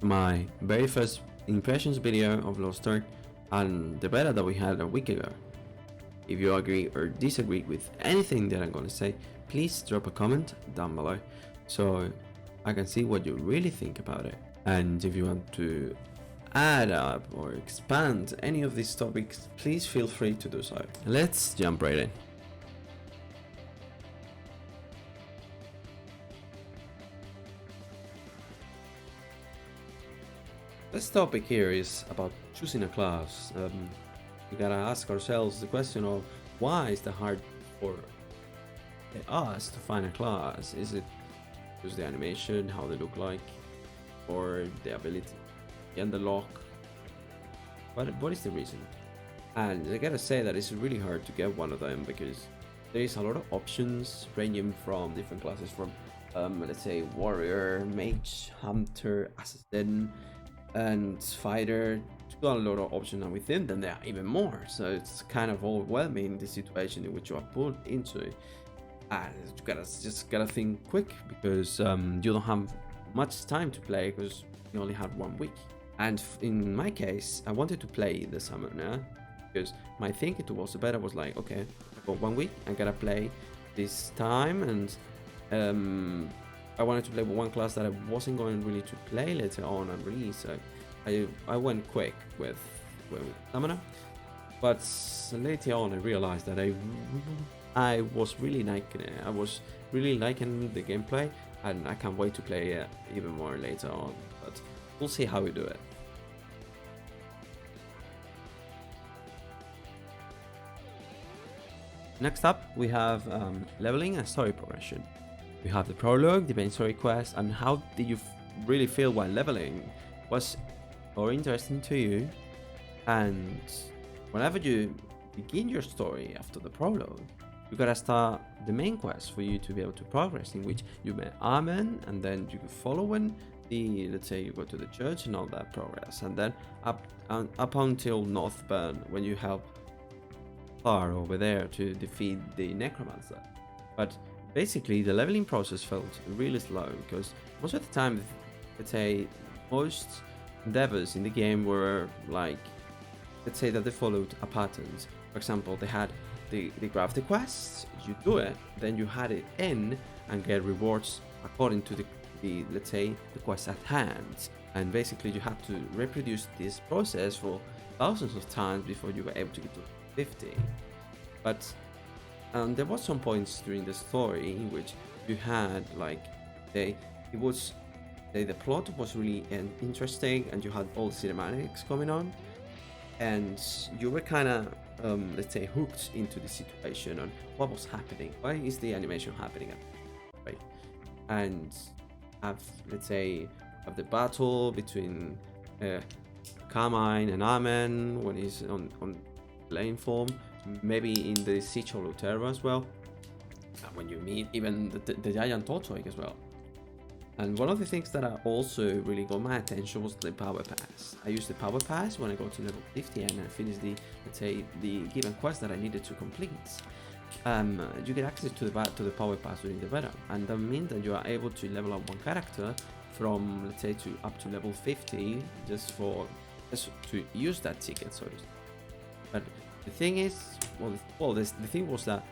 my very first impressions video of Lost Ark and the beta that we had a week ago. If you agree or disagree with anything that I'm going to say, please drop a comment down below so I can see what you really think about it. And if you want to add up or expand any of these topics, please feel free to do so. Let's jump right in. This topic here is about choosing a class. We gotta ask ourselves the question of why is it hard for us to find a class? Is it because the animation, how they look like, or the ability and the lock? What is the reason? And I gotta say that it's really hard to get one of them because there is a lot of options ranging from different classes from let's say warrior, mage, hunter, assassin, and fighter. Got a lot of options, and within them there are even more, so it's kind of overwhelming, the situation in which you are put into, and you just gotta think quick because you don't have much time to play because you only have 1 week. And in my case, I wanted to play the summoner because my thinking towards the beta was like, okay, I got 1 week, I gotta play this time, and I wanted to play with one class that I wasn't going really to play later on and release, so I went quick with Summoner. But later on I realized that I was really liking it. I was really liking the gameplay, and I can't wait to play it even more later on, but we'll see how we do it. Next up we have leveling and story progression. We have the prologue, the main story quest, and how did you really feel while leveling? Was more interesting to you? And whenever you begin your story after the prologue, you gotta start the main quest for you to be able to progress, in which you met Amen, and then you follow when the, let's say you go to the church and all that progress, and then up until Northburn when you help Far over there to defeat the necromancer. But basically the leveling process felt really slow because most of the time, let's say most endeavors in the game were like, let's say that they followed a pattern. For example, they grab the quests, you do it, then you had it in and get rewards according to the let's say the quest at hand. And basically you had to reproduce this process for thousands of times before you were able to get to 50. But there was some points during the story in which you had like the plot was really interesting, and you had all the cinematics coming on, and you were kind of let's say hooked into the situation on what was happening. Why is the animation happening, right? And let's say the battle between Carmine and Amen when he's on playing form, maybe in the Siege of Lutera as well, and when you meet even the giant tortoise as well. And one of the things that also really got my attention was the power pass. I used the power pass when I got to level 50 and I finished the, let's say, the given quest that I needed to complete. You get access to the power pass during the beta, and that means that you are able to level up one character from, let's say, up to level 50 just to use that ticket, so to speak. But the thing is, the thing was that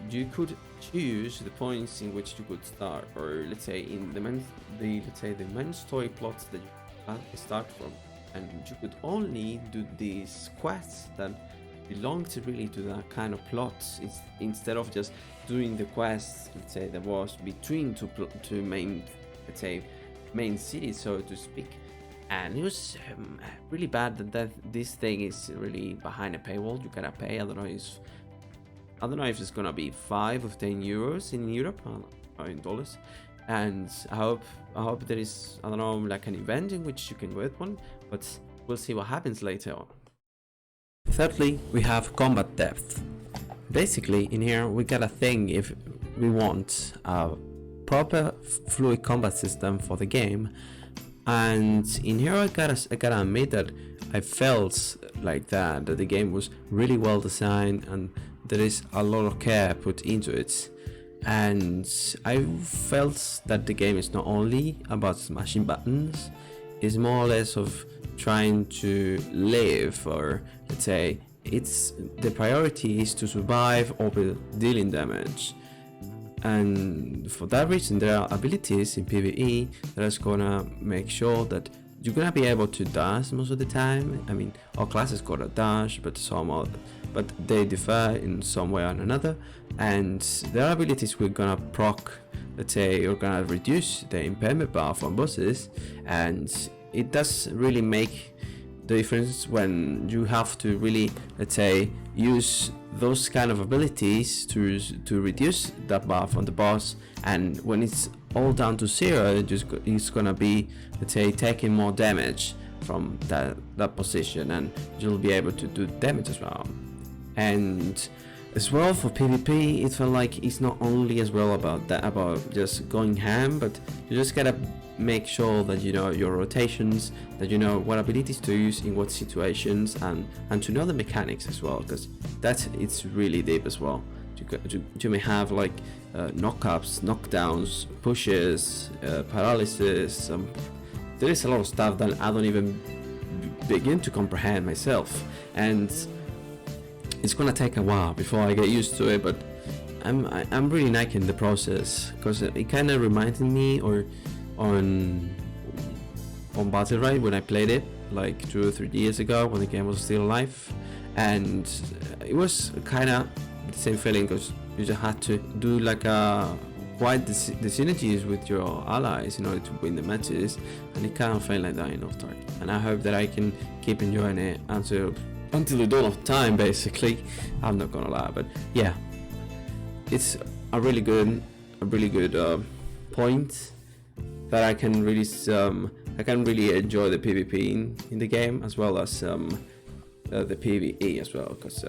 you could choose the points in which you could start, or let's say in the main story plots that you start from, and you could only do these quests that belong to really to that kind of plots, instead of just doing the quests, let's say, that was between two main, let's say, main cities, so to speak. And it was really bad that this thing is really behind a paywall. You gotta pay. I don't know if it's gonna be 5 or 10 euros in Europe or in dollars. And I hope there is, I don't know, like an event in which you can get one, but we'll see what happens later on. Thirdly, we have combat depth. Basically, in here we got a thing if we want a proper fluid combat system for the game. And in here I gotta admit that I felt like that the game was really well designed and there is a lot of care put into it. And I felt that the game is not only about smashing buttons, is more or less of trying to live, or let's say it's the priority is to survive over dealing damage. And for that reason, there are abilities in PvE that is gonna make sure that you're gonna be able to dash most of the time. I mean, all classes got a dash, but they differ in some way or another. And there are abilities we're gonna proc, let's say, you're gonna reduce the impairment bar from bosses, and it does really make the difference when you have to really, let's say, use those kind of abilities to reduce that bar from the boss. And when it's all down to zero, it's gonna be, let's say, taking more damage from that position, and you'll be able to do damage as well. And as well for PvP, it felt like it's not only as well about just going ham, but you just gotta make sure that you know your rotations, that you know what abilities to use in what situations, and to know the mechanics as well, because it's really deep as well. You may have like knockups, knockdowns, pushes, paralysis. There is a lot of stuff that I don't even begin to comprehend myself, and it's gonna take a while before I get used to it. But I'm really liking the process, because it kind of reminded me on Battle Ride when I played it like 2 or 3 years ago when the game was still alive, and it was kind of the same feeling, because you just had to do like quite the synergies with your allies in order to win the matches, and it kind of felt like that in Lost Ark. And I hope that I can keep enjoying it until the dawn of time, basically. I'm not gonna lie, but yeah, it's a really good point that I can really enjoy the PvP in the game, as well as the PvE as well, because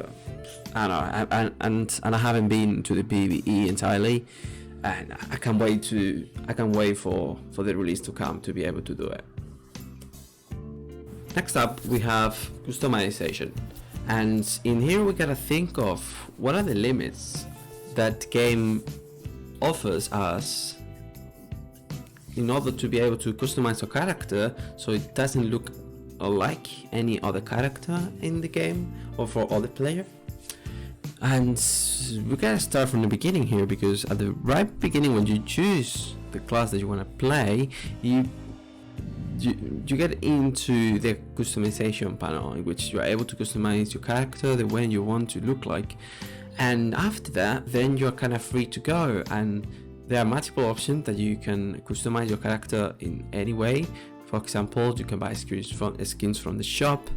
I don't know, and I haven't been to the PvE entirely, and I can't wait for the release to come to be able to do it. Next up, we have customization, and in here we gotta think of what are the limits that game offers us in order to be able to customize a character so it doesn't look like any other character in the game or for other player. And we gotta start from the beginning here, because at the right beginning, when you choose the class that you want to play, you get into the customization panel, in which you are able to customize your character the way you want to look like. And after that, then you're kind of free to go, and there are multiple options that you can customize your character in any way. For example, you can buy skins from the shop.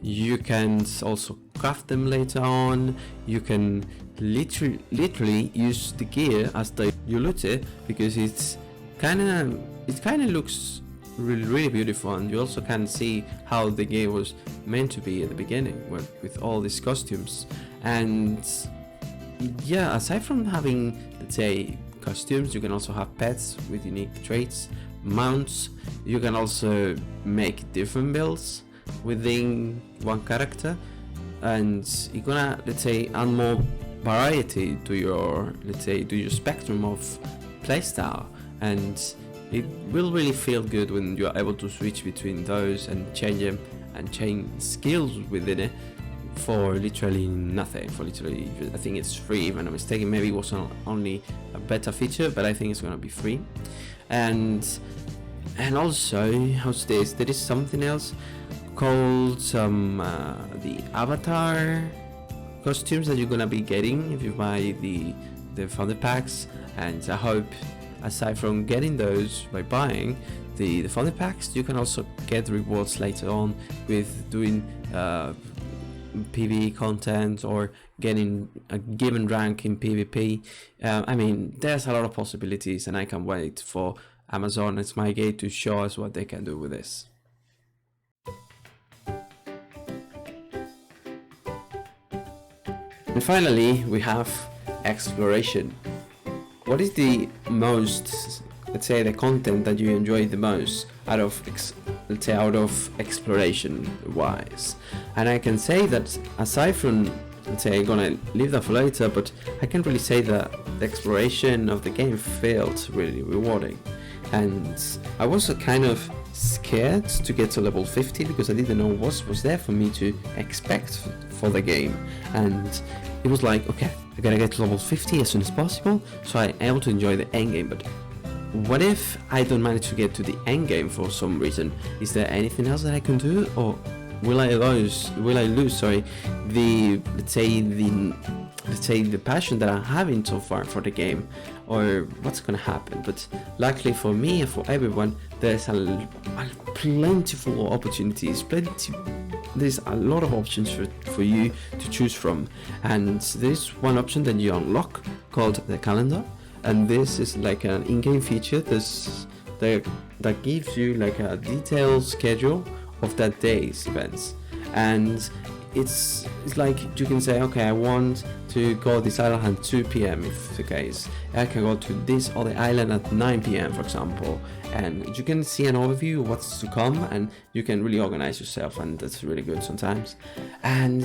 You can also craft them later on. You can literally use the gear as you loot it, because it kind of looks really beautiful, and you also can see how the game was meant to be at the beginning with all these costumes. And yeah, aside from having, let's say, costumes, you can also have pets with unique traits, mounts. You can also make different builds within one character, and you're gonna, let's say, add more variety to your spectrum of playstyle, and it will really feel good when you're able to switch between those and change them and change skills within it for literally nothing. I think it's free, if I'm not mistaken. Maybe it was only a beta feature, but I think it's gonna be free. And also, how's this? There is something else called the avatar costumes that you're gonna be getting if you buy the founder packs. And I hope, aside from getting those by buying the founder packs, you can also get rewards later on with doing PvE content or getting a given rank in PvP. I mean, there's a lot of possibilities, and I can't wait for Amazon and Smilegate to show us what they can do with this. And finally, we have exploration. What is the most, let's say, the content that you enjoy the most out of exploration wise? And I can say that, aside from, let's say, I'm gonna leave that for later, but I can really say that the exploration of the game felt really rewarding. And I was kind of scared to get to level 50 because I didn't know what was there for me to expect for the game, and it was like, okay, I gotta get to level 50 as soon as possible so I'm able to enjoy the end game. But what if I don't manage to get to the end game for some reason? Is there anything else that I can do, or will I lose the let's say the passion that I'm having so far for the game, or what's gonna happen? But luckily for me and for everyone, there's a plentiful opportunities, there's a lot of options for you to choose from, and there's one option that you unlock called the calendar, and this is like an in-game feature that gives you like a detailed schedule of that day's events. And it's like you can say, okay, I want to go this island at 2 p.m. if the case. I can go to this other island at 9 p.m. for example, and you can see an overview of what's to come, and you can really organize yourself, and that's really good sometimes. And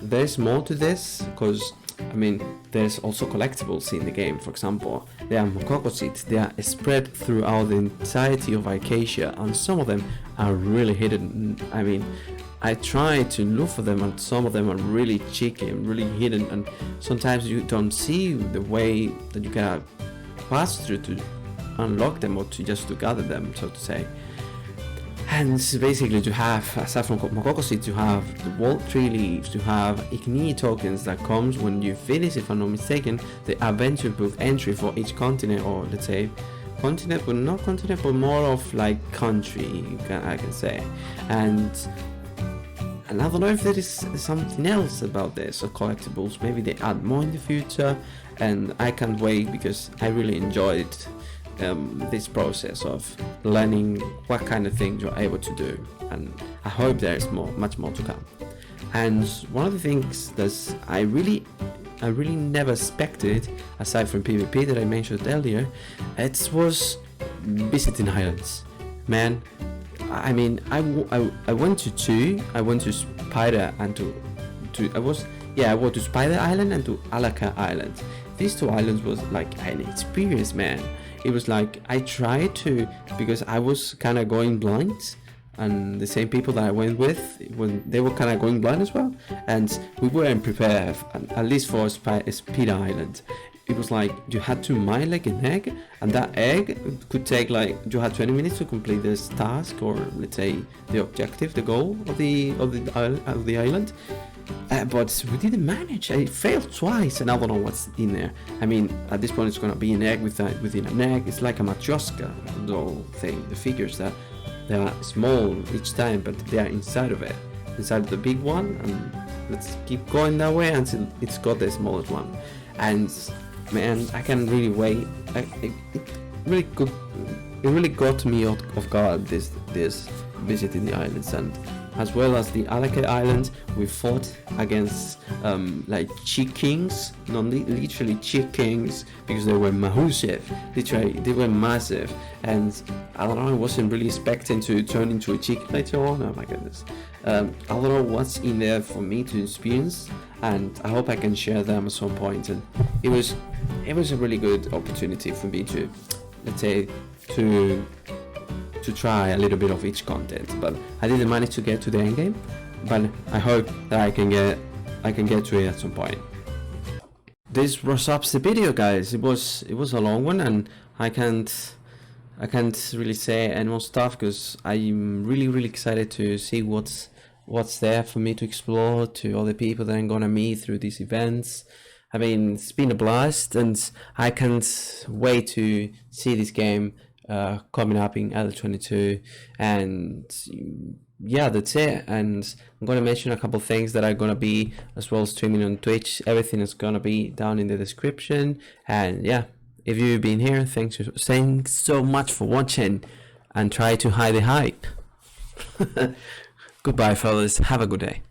there's more to this, because I mean, there's also collectibles in the game. For example, there are Mokoko seeds. They are spread throughout the entirety of Acacia, and some of them are really hidden. I mean, I try to look for them, and some of them are really cheeky and really hidden, and sometimes you don't see the way that you can pass through to unlock them, or to gather them, so to say. And basically, to have, aside from Mokoko seeds, you have the World Tree leaves, you have Igni tokens that comes when you finish, if I'm not mistaken, the adventure book entry for each continent, or let's say continent, but not continent, but more of like country, I can say. And I don't know if there is something else about this, or collectibles. Maybe they add more in the future, and I can't wait because I really enjoyed this process of learning what kind of things you're able to do, and I hope there is much more to come. And one of the things that I really never expected, aside from PvP that I mentioned earlier, it was visiting islands. Man, I mean, I went to two. I went to Spider and I went to Spider Island and to Alaka Island. These two islands was like an experience, man. It was like I tried to, because I was kind of going blind, and the same people that I went with, when they were kind of going blind as well, and we weren't prepared, at least for Spider Island. It was like you had to mine like an egg, and that egg could take like, you had 20 minutes to complete this task, or let's say the objective, the goal of the island. But we didn't manage. I failed twice, and I don't know what's in there. I mean, at this point, it's gonna be an egg within an egg. It's like a matryoshka doll thing. The figures that they are small each time, but they are inside of it, inside the big one. And let's keep going that way until it's got the smallest one. And man, I can't really wait. It really got me off guard. This visiting the islands, and as well as the Alaka Island, we fought against like chick kings, not literally chick kings, because they were massive. Literally, they were massive, and I don't know. I wasn't really expecting to turn into a chick later on. Oh my goodness! I don't know what's in there for me to experience, and I hope I can share them at some point. And it was a really good opportunity for me to, let's say, to try a little bit of each content, but I didn't manage to get to the end game. But I hope that I can get to it at some point. This wraps up the video, guys. It was a long one, and I can't really say any more stuff because I'm really excited to see what's there for me to explore, to all the people that I'm gonna meet through these events. I mean, it's been a blast, and I can't wait to see this game coming up in L22. And yeah, that's it. And I'm gonna mention a couple things that are gonna be as well streaming on Twitch. Everything is gonna be down in the description. And yeah, if you've been here, thanks so much for watching, and try to hide the hype. Goodbye, fellas. Have a good day.